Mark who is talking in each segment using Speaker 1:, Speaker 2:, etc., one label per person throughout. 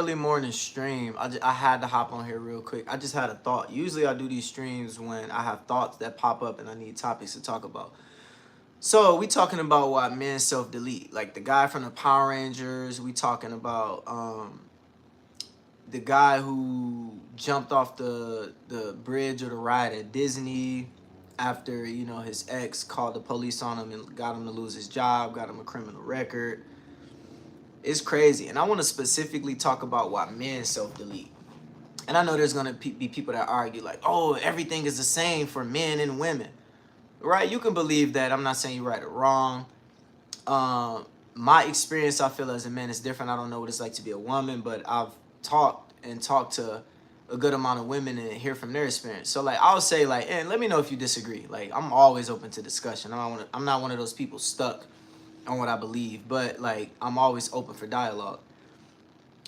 Speaker 1: early morning stream. I had to hop on here real quick. I just had a thought. Usually I do these streams when I have thoughts that pop up and I need topics to talk about. So we talking about why men self delete. Like the guy from the Power Rangers. We talking about the guy who jumped off the bridge or the ride at Disney after his ex called the police on him and got him to lose his job, got him a criminal record. It's crazy, and I want to specifically talk about why men self delete. And I know there's gonna be people that argue like, oh, everything is the same for men and women, right? You can believe that. I'm not saying you're right or wrong. My experience, I feel, as a man is different. I don't know what it's like to be a woman, but I've talked to a good amount of women and hear from their experience. So like I'll say like, and let me know if you disagree. Like I'm always open to discussion. I'm not one of those people stuck on what I believe, but like I'm always open for dialogue.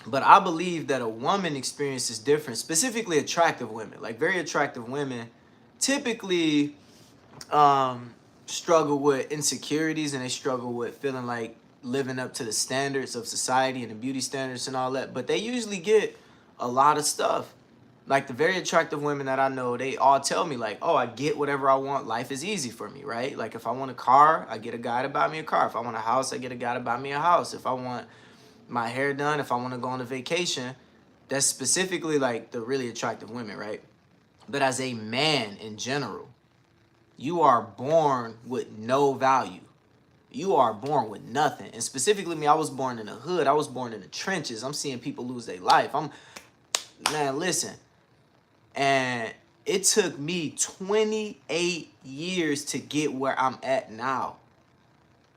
Speaker 1: But I believe that a woman experience is different, specifically attractive women. Like very attractive women typically struggle with insecurities, and they struggle with feeling like living up to the standards of society and the beauty standards and all that. But they usually get a lot of stuff. Like the very attractive women that I know, they all tell me like, oh, I get whatever I want. Life is easy for me, right? Like if I want a car, I get a guy to buy me a car. If I want a house, I get a guy to buy me a house. If I want my hair done, if I want to go on a vacation, that's specifically like the really attractive women, right? But as a man in general, you are born with no value. You are born with nothing. And specifically me, I was born in the hood. I was born in the trenches. I'm seeing people lose their life. Man, listen. And it took me 28 years to get where I'm at now.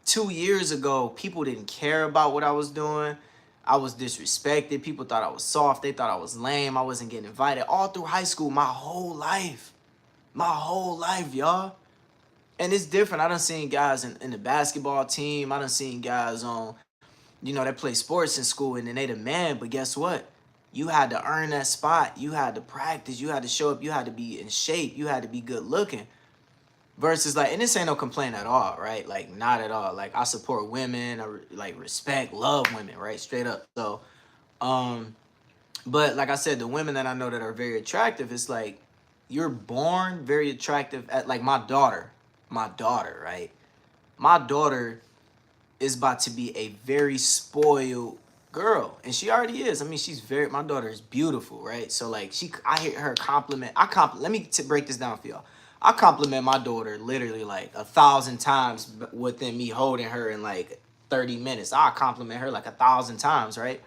Speaker 1: 2 years ago, people didn't care about what I was doing. I was disrespected. People thought I was soft. They thought I was lame. I wasn't getting invited. All through high school, my whole life. My whole life, y'all. And it's different. I done seen guys in the basketball team. I done seen guys on, that play sports in school and then they the man. But guess what? You had to earn that spot. You had to practice. You had to show up. You had to be in shape. You had to be good looking. Versus like, and this ain't no complaint at all, right? Like not at all. Like I support women, like respect, love women, right? Straight up. So, but like I said, the women that I know that are very attractive, it's like you're born very attractive. At like my daughter, right? My daughter is about to be a very spoiled girl, and she already is. I mean, my daughter is beautiful, right? So like I hear her compliment. Let me break this down for y'all. I compliment my daughter literally like 1,000 times within me holding her in like 30 minutes. I compliment her like 1,000 times, right?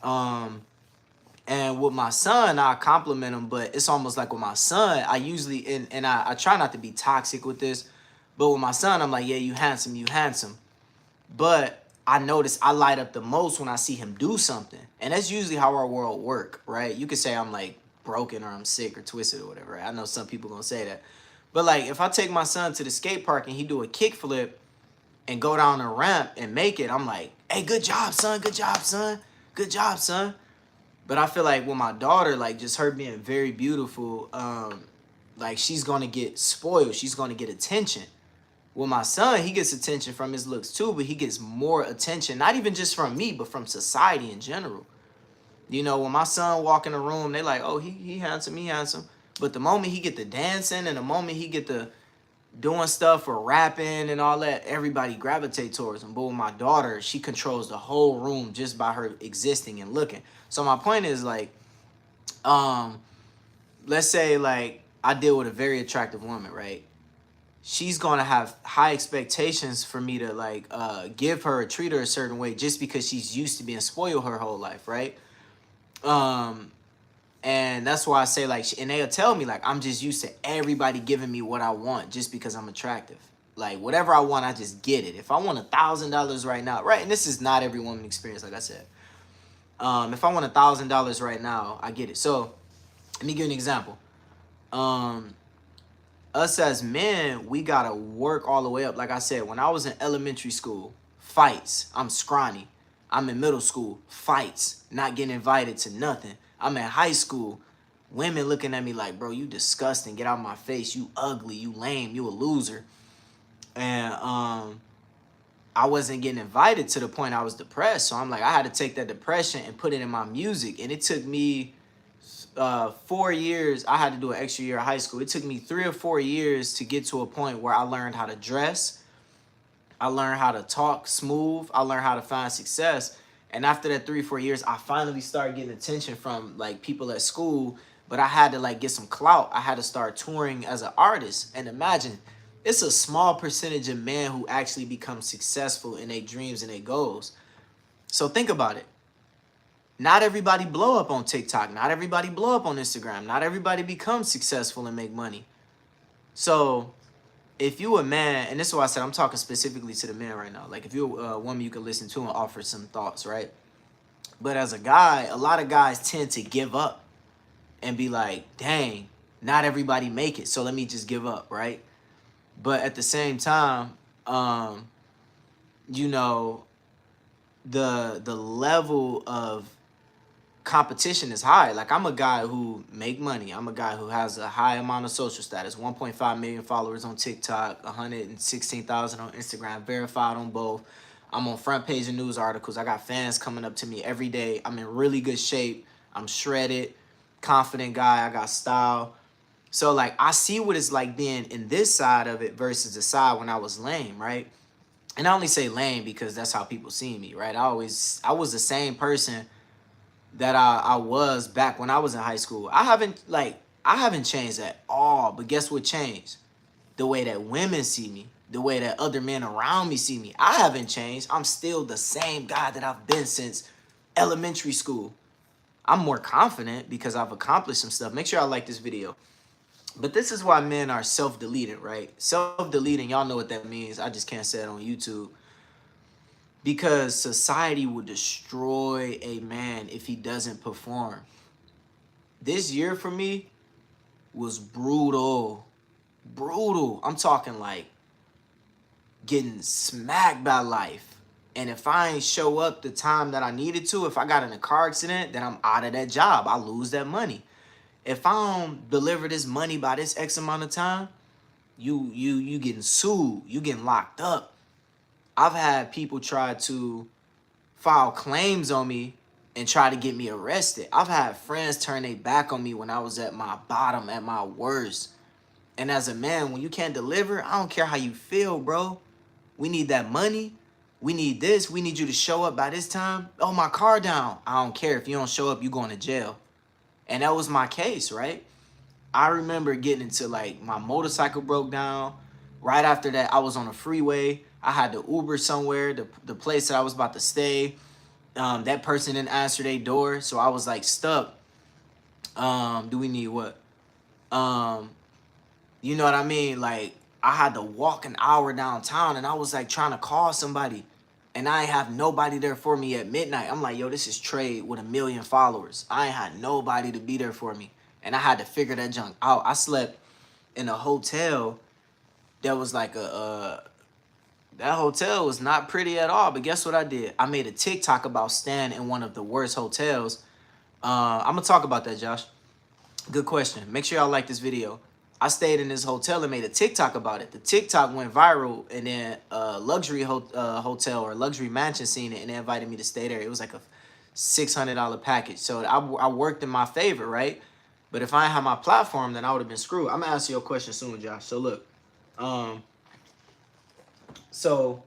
Speaker 1: And with my son, I compliment him, but it's almost like with my son, I usually, and I try not to be toxic with this, but with my son, I'm like, yeah, you handsome, you handsome. But I notice I light up the most when I see him do something. And that's usually how our world work, right? You could say I'm like broken or I'm sick or twisted or whatever, right? I know some people gonna say that. But like if I take my son to the skate park and he do a kickflip and go down a ramp and make it, I'm like, hey, good job, son, good job, son, good job, son. But I feel like with my daughter, like just her being very beautiful, like she's gonna get spoiled. She's gonna get attention. With my son, he gets attention from his looks too, but he gets more attention, not even just from me, but from society in general. When my son walk in the room, they like, oh, he handsome, he handsome. But the moment he get to dancing and the moment he get to doing stuff or rapping and all that, everybody gravitate towards him. But with my daughter, she controls the whole room just by her existing and looking. So my point is like, let's say like I deal with a very attractive woman, right? She's gonna have high expectations for me to like give her, treat her a certain way just because she's used to being spoiled her whole life, right? And that's why I say like, and they'll tell me like, I'm just used to everybody giving me what I want just because I'm attractive. Like whatever I want, I just get it. If I want $1,000 right now, right? And this is not every woman experience, like I said. If I want $1,000 right now, I get it. So let me give you an example. Us as men, we gotta work all the way up. Like I said, when I was in elementary school, fights. I'm scrawny. I'm in middle school, fights. Not getting invited to nothing. I'm in high school, women looking at me like, bro, you disgusting. Get out of my face. You ugly. You lame. You a loser. And I wasn't getting invited to the point I was depressed. So I'm like, I had to take that depression and put it in my music. And it took me 4 years. I had to do an extra year of high school. It took me 3 or 4 years to get to a point where I learned how to dress. I learned how to talk smooth. I learned how to find success. And after that 3 or 4 years, I finally started getting attention from like people at school. But I had to like get some clout. I had to start touring as an artist. And imagine, it's a small percentage of men who actually become successful in their dreams and their goals. So think about it. Not everybody blow up on TikTok. Not everybody blow up on Instagram. Not everybody becomes successful and make money. So if you a man, and this is why I said I'm talking specifically to the men right now. Like if you're a woman, you can listen to and offer some thoughts, right? But as a guy, a lot of guys tend to give up and be like, dang, not everybody make it, so let me just give up, right? But at the same time, you know, the level of competition is high. Like I'm a guy who make money. I'm a guy who has a high amount of social status, 1.5 million followers on TikTok, 116,000 on Instagram, verified on both. I'm on front page of news articles. I got fans coming up to me every day. I'm in really good shape. I'm shredded, confident guy. I got style. So like I see what it's like being in this side of it versus the side when I was lame, right? And I only say lame because that's how people see me, right? I was the same person that I was back when I was in high school. I haven't changed at all. But guess what changed? The way that women see me, the way that other men around me see me. I haven't changed. I'm still the same guy that I've been since elementary school. I'm more confident because I've accomplished some stuff. Make sure I like this video. But this is why men are self-deleting, right? Self-deleting, y'all know what that means. I just can't say it on YouTube. Because society will destroy a man if he doesn't perform. This year for me was brutal. Brutal. I'm talking like getting smacked by life. And if I ain't show up the time that I needed to, if I got in a car accident, then I'm out of that job. I lose that money. If I don't deliver this money by this X amount of time, you getting sued. You getting locked up. I've had people try to file claims on me and try to get me arrested. I've had friends turn their back on me when I was at my bottom, at my worst. And as a man, when you can't deliver, I don't care how you feel, bro. We need that money. We need this. We need you to show up by this time. Oh, my car down. I don't care. If you don't show up, you going to jail. And that was my case, right? I remember getting into like my motorcycle broke down. Right after that, I was on a freeway. I had to Uber somewhere, the place that I was about to stay. That person didn't answer their door, so I was like stuck. Do we need what? You know what I mean? Like I had to walk an hour downtown, and I was like trying to call somebody, and I ain't have nobody there for me at midnight. I'm like, yo, this is Trade with 1 million followers. I ain't had nobody to be there for me, and I had to figure that junk out. I slept in a hotel that was like that hotel was not pretty at all. But guess what I did? I made a TikTok about staying in one of the worst hotels. I'm going to talk about that, Josh. Good question. Make sure y'all like this video. I stayed in this hotel and made a TikTok about it. The TikTok went viral, and then luxury hotel or luxury mansion seen it, and they invited me to stay there. It was like a $600 package. So I worked in my favor, right? But if I didn't have my platform, then I would have been screwed. I'm going to answer your question soon, Josh. So look. So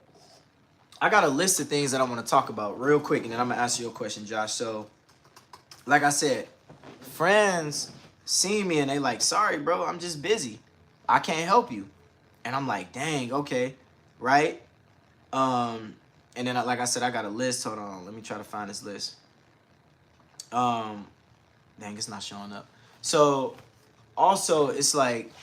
Speaker 1: I got a list of things that I want to talk about real quick, and then I'm going to answer your question, Josh. So like I said, friends see me and they like, sorry, bro, I'm just busy. I can't help you. And I'm like, dang, okay, right? And then, like I said, I got a list. Hold on. Let me try to find this list. Dang, it's not showing up. So also, it's like,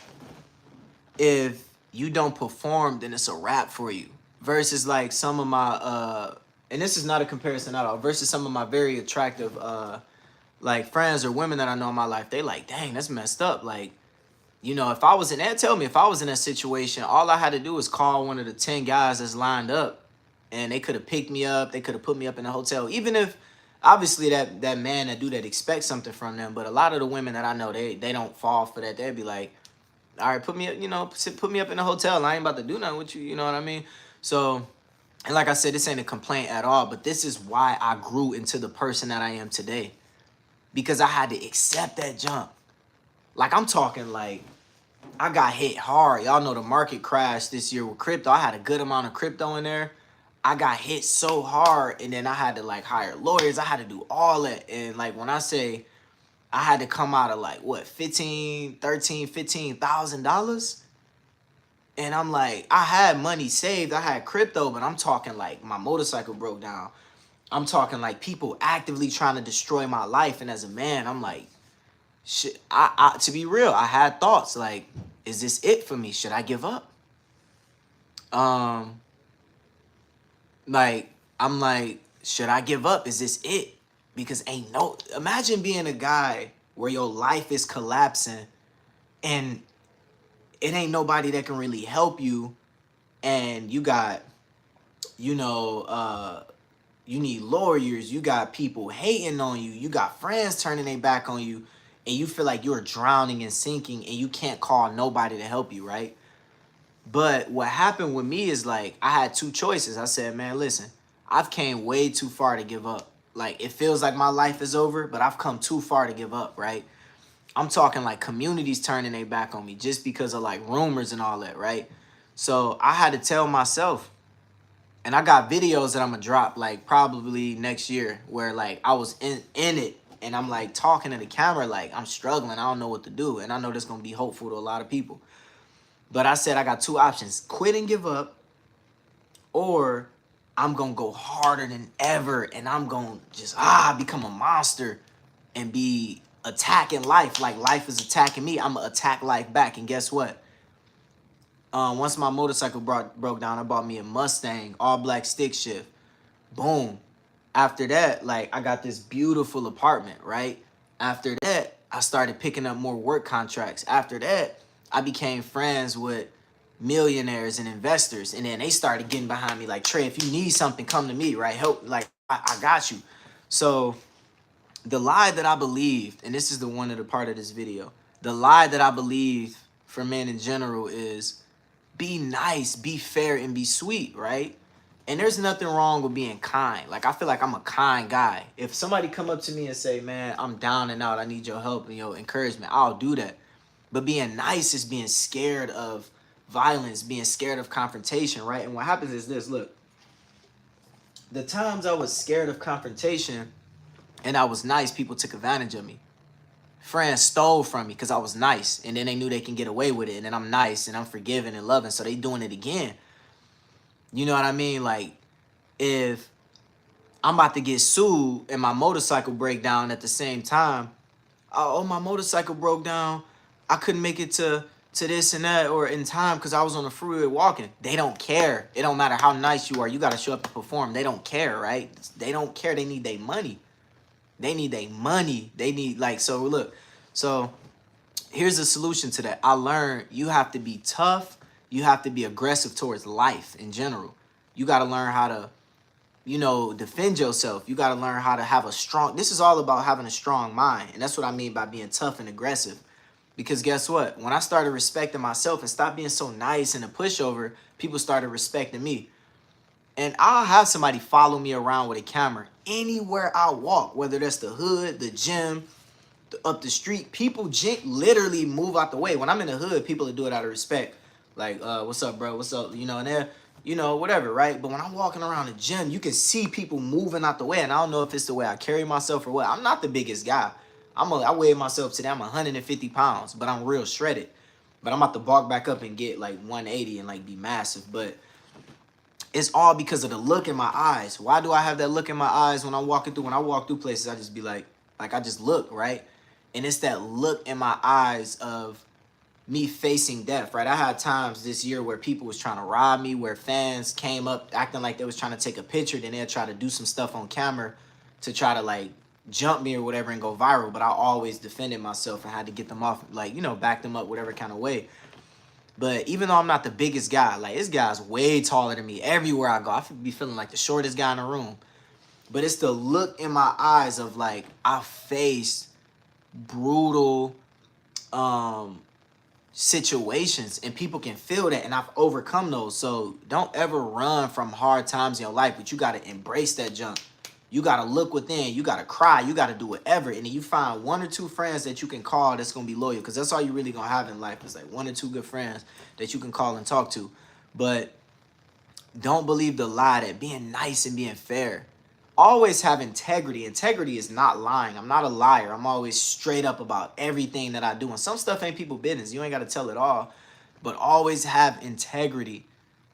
Speaker 1: if you don't perform, then it's a wrap for you. Versus like some of my, and this is not a comparison at all, versus some of my very attractive, like friends or women that I know in my life, they like, dang, that's messed up. Like, you know, if I was in that, tell me if I was in that situation, all I had to do was call one of the 10 guys that's lined up, and they could have picked me up. They could have put me up in a hotel, even if obviously that man that do that expects something from them. But a lot of the women that I know, they don't fall for that. They'd be like, all right, put me up, you know, put me up in a hotel. I ain't about to do nothing with you. You know what I mean? So And like I said, this ain't a complaint at all, but this is why I grew into the person that I am today. Because I had to accept that jump. Like, I'm talking like I got hit hard. Y'all know the market crashed this year with crypto. I had a good amount of crypto in there. I got hit so hard, and then I had to like hire lawyers. I had to do all that. And like when I say I had to come out of like what, $15,000. And I'm like, I had money saved, I had crypto, but I'm talking like my motorcycle broke down. I'm talking like people actively trying to destroy my life. And as a man, I'm like, shit, I to be real, I had thoughts like, is this it for me? Should I give up? Um, like, I'm like, should I give up? Is this it? Because ain't no, imagine being a guy where your life is collapsing and it ain't nobody that can really help you, and you got, you know, you need lawyers, you got people hating on you, you got friends turning their back on you, and you feel like you're drowning and sinking and you can't call nobody to help you, right? But what happened with me is like I had two choices. I said, man, listen, I've came way too far to give up. Like it feels like my life is over, but I've come too far to give up, right? I'm talking like communities turning their back on me just because of like rumors and all that, right? So I had to tell myself, and I got videos that I'm gonna drop like probably next year where like I was in it and I'm like talking to the camera like I'm struggling, I don't know what to do, and I know that's gonna be hopeful to a lot of people. But I said I got two options: quit and give up, or I'm gonna go harder than ever and I'm gonna just become a monster and be attacking life like life is attacking me. I'm gonna attack life back. And guess what? Once my motorcycle broke down, I bought me a Mustang, all black stick shift. Boom. After that, like I got this beautiful apartment, right? After that, I started picking up more work contracts. After that, I became friends with millionaires and investors. And then they started getting behind me like, Trey, if you need something, come to me, right? Help, like I got you. So the lie that I believed, and this is the one of the part of this video, the lie that I believe for men in general is be nice, be fair, and be sweet, right? And there's nothing wrong with being kind. Like I feel like I'm a kind guy. If somebody come up to me and say, man, I'm down and out, I need your help and your encouragement, I'll do that. But being nice is being scared of violence, being scared of confrontation, right? And what happens is this, look, the times I was scared of confrontation and I was nice, people took advantage of me. Friends stole from me because I was nice, and then they knew they can get away with it, and then I'm nice and I'm forgiving and loving, so they doing it again. You know what I mean? Like if I'm about to get sued and my motorcycle break down at the same time, oh, my motorcycle broke down, I couldn't make it to this and that or in time because I was on the freeway walking. They don't care. It don't matter how nice you are, you got to show up and perform. They don't care, right? They don't care. They need their money. They need their money. They need, like, so look, so here's a solution to that. I learned you have to be tough. You have to be aggressive towards life in general. You got to learn how to, you know, defend yourself. You got to learn how to have a strong, this is all about having a strong mind. And that's what I mean by being tough and aggressive. Because guess what? When I started respecting myself and stopped being so nice and a pushover, people started respecting me. And I'll have somebody follow me around with a camera anywhere I walk, whether that's the hood, the gym, up the street. People literally move out the way. When I'm in the hood, people will do it out of respect. Like, what's up, bro? What's up? You know, and they're, you know, whatever, right? But when I'm walking around the gym, you can see people moving out the way. And I don't know if it's the way I carry myself or what. I'm not the biggest guy. I weigh myself today. I'm 150 pounds, but I'm real shredded. But I'm about to bulk back up and get like 180 and like be massive. But it's all because of the look in my eyes. Why do I have that look in my eyes when I'm walking through? When I walk through places, I just be like I just look, right? And it's that look in my eyes of me facing death, right? I had times this year where people was trying to rob me, where fans came up acting like they was trying to take a picture, then they'll try to do some stuff on camera to try to like jump me or whatever and go viral. But I always defended myself and had to get them off, like, you know, back them up whatever kind of way. But even though I'm not the biggest guy, like this guy's way taller than me. Everywhere I go, I be feeling like the shortest guy in the room. But it's the look in my eyes of like I faced brutal situations, and people can feel that, and I've overcome those. So don't ever run from hard times in your life, but you got to embrace that junk. You got to look within, you got to cry, you got to do whatever, and then you find one or two friends that you can call that's going to be loyal, because that's all you really going to have in life is like one or two good friends that you can call and talk to. But don't believe the lie that being nice and being fair. Always have integrity. Integrity is not lying. I'm not a liar. I'm always straight up about everything that I do. And some stuff ain't people business. You ain't got to tell it all. But always have integrity.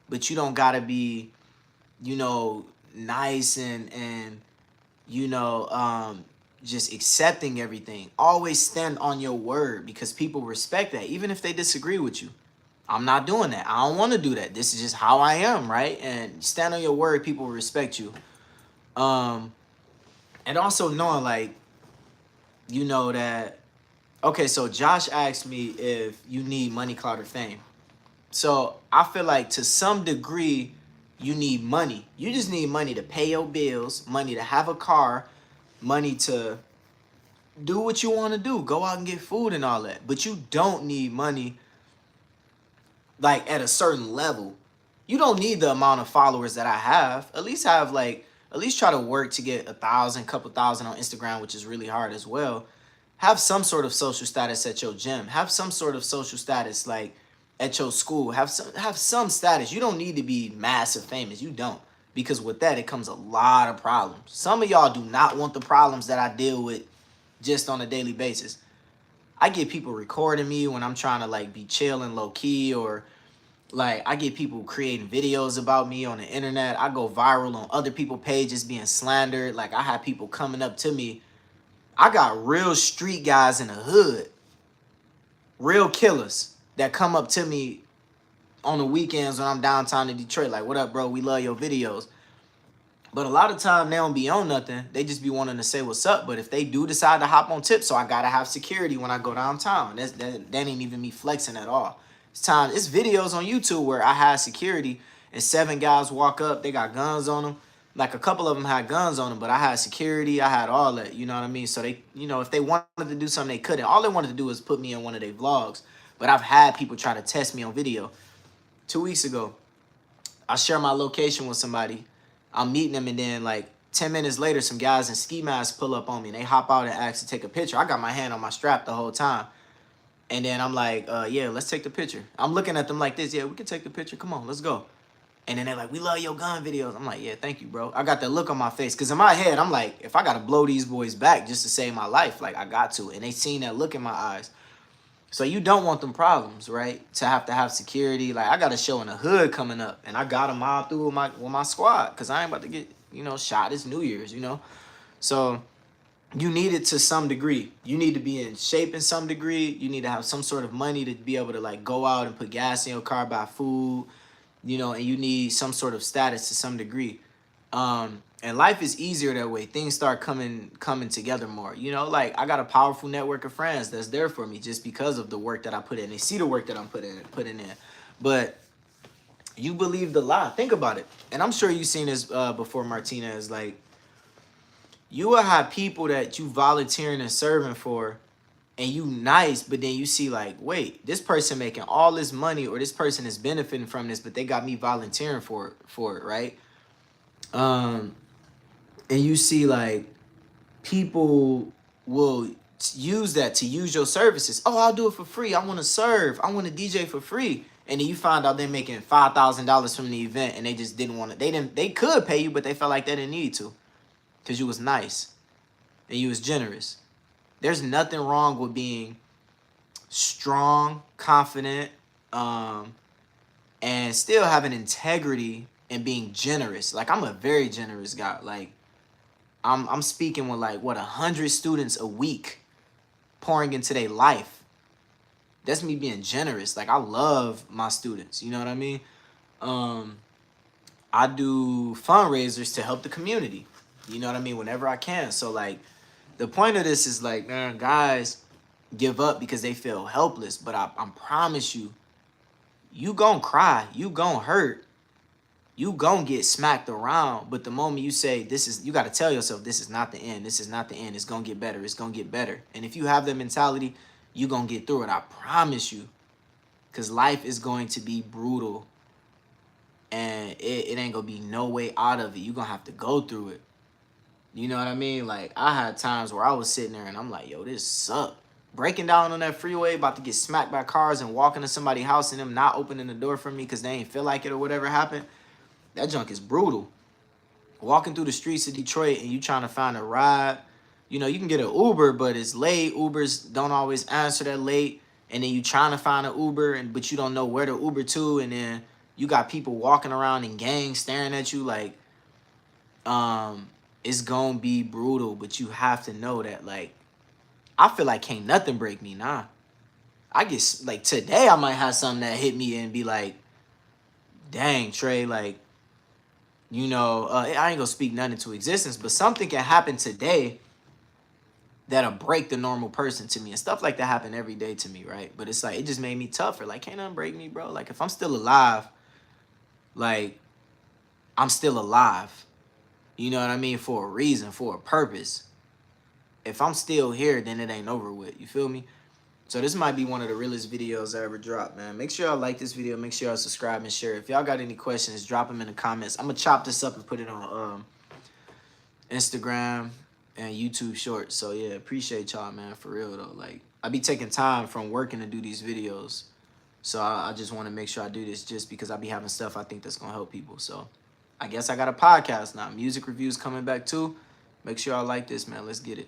Speaker 1: But you don't got to be, you know, nice and you know, just accepting everything. Always stand on your word, because people respect that, even if they disagree with you. I'm not doing that. I don't want to do that. This is just how I am, right? And stand on your word, people will respect you. And also knowing, like, you know, that, okay, so Josh asked me if you need money, clout, or fame. So I feel like to some degree, you need money. You just need money to pay your bills, money to have a car, money to do what you want to do, go out and get food and all that. But you don't need money like at a certain level. You don't need the amount of followers that I have. At least try to work to get 1,000, couple thousand on Instagram, which is really hard as well. Have some sort of social status at your gym. Have some sort of social status like at your school. Have some status. You don't need to be massive famous. You don't. Because with that, it comes a lot of problems. Some of y'all do not want the problems that I deal with just on a daily basis. I get people recording me when I'm trying to like be chill and low key, or like I get people creating videos about me on the internet. I go viral on other people's pages being slandered. Like I have people coming up to me. I got real street guys in the hood, real killers that come up to me on the weekends when I'm downtown in Detroit. Like, what up, bro? We love your videos. But a lot of time they don't be on nothing. They just be wanting to say what's up. But if they do decide to hop on tips, so I gotta have security when I go downtown. That ain't even me flexing at all. It's videos on YouTube where I had security and 7 guys walk up. They got guns on them. Like a couple of them had guns on them, but I had security. I had all that. You know what I mean? So they, you know, if they wanted to do something, they couldn't. All they wanted to do was put me in one of their vlogs. But I've had people try to test me on video. 2 weeks ago, I share my location with somebody. I'm meeting them, and then like 10 minutes later, some guys in ski masks pull up on me and they hop out and ask to take a picture. I got my hand on my strap the whole time. And then I'm like, yeah, let's take the picture. I'm looking at them like this. Yeah, we can take the picture. Come on, let's go. And then they're like, we love your gun videos. I'm like, yeah, thank you, bro. I got that look on my face. Because in my head, I'm like, if I got to blow these boys back just to save my life, like I got to. And they seen that look in my eyes. So you don't want them problems, right? To have security. Like I got a show in the hood coming up, and I got to mob through with my squad, because I ain't about to get, you know, shot. It's New Year's, you know. So you need it to some degree. You need to be in shape in some degree. You need to have some sort of money to be able to like go out and put gas in your car, buy food, you know, and you need some sort of status to some degree. And life is easier that way. Things start coming together more. You know, like I got a powerful network of friends that's there for me just because of the work that I put in. They see the work that I'm putting in. But you believe the lie. Think about it. And I'm sure you've seen this before, Martinez. Like, you will have people that you volunteering and serving for, and you nice, but then you see like, wait, this person making all this money, or this person is benefiting from this, but they got me volunteering for it, right? And you see like people will use that to use your services. Oh, I'll do it for free. I want to serve. I want to DJ for free. And then you find out they're making $5,000 from the event, and they just didn't want to. They could pay you, but they felt like they didn't need to, because you was nice and you was generous. There's nothing wrong with being strong, confident, and still having integrity and being generous. Like I'm a very generous guy. Like I'm speaking with like 100 students a week, pouring into their life. That's me being generous. Like I love my students. You know what I mean? I do fundraisers to help the community. You know what I mean? Whenever I can. So like the point of this is like, man, guys give up because they feel helpless. But I promise you, you gonna cry. You gonna hurt. You gonna get smacked around. But the moment you say, you got to tell yourself, this is not the end. This is not the end. It's gonna get better. It's gonna get better. And if you have that mentality, you gonna get through it. I promise you. Because life is going to be brutal. And it ain't going to be no way out of it. You're going to have to go through it. You know what I mean? Like, I had times where I was sitting there and I'm like, yo, this sucks. Breaking down on that freeway, about to get smacked by cars and walking to somebody's house and them not opening the door for me because they ain't feel like it or whatever happened. That junk is brutal. Walking through the streets of Detroit and you trying to find a ride. You know, you can get an Uber, but it's late. Ubers don't always answer that late. And then you trying to find an Uber, but you don't know where to Uber to. And then you got people walking around in gangs staring at you like, it's gonna be brutal. But you have to know that, like, I feel like can't nothing break me, nah. I get, like, today I might have something that hit me and be like, dang, Trey, like, you know, I ain't gonna speak nothing into existence, but something can happen today that'll break the normal person to me. And stuff like that happen every day to me, right? But it's like, it just made me tougher. Like, can't nothing break me, bro. Like, if I'm still alive, like, I'm still alive. You know what I mean? For a reason, for a purpose. If I'm still here, then it ain't over with. You feel me? So this might be one of the realest videos I ever dropped, man. Make sure y'all like this video. Make sure y'all subscribe and share. If y'all got any questions, drop them in the comments. I'm going to chop this up and put it on Instagram and YouTube Shorts. So, yeah, appreciate y'all, man, for real, though. Like, I be taking time from working to do these videos. So I just want to make sure I do this just because I be having stuff I think that's going to help people. So I guess I got a podcast now. Music reviews coming back, too. Make sure y'all like this, man. Let's get it.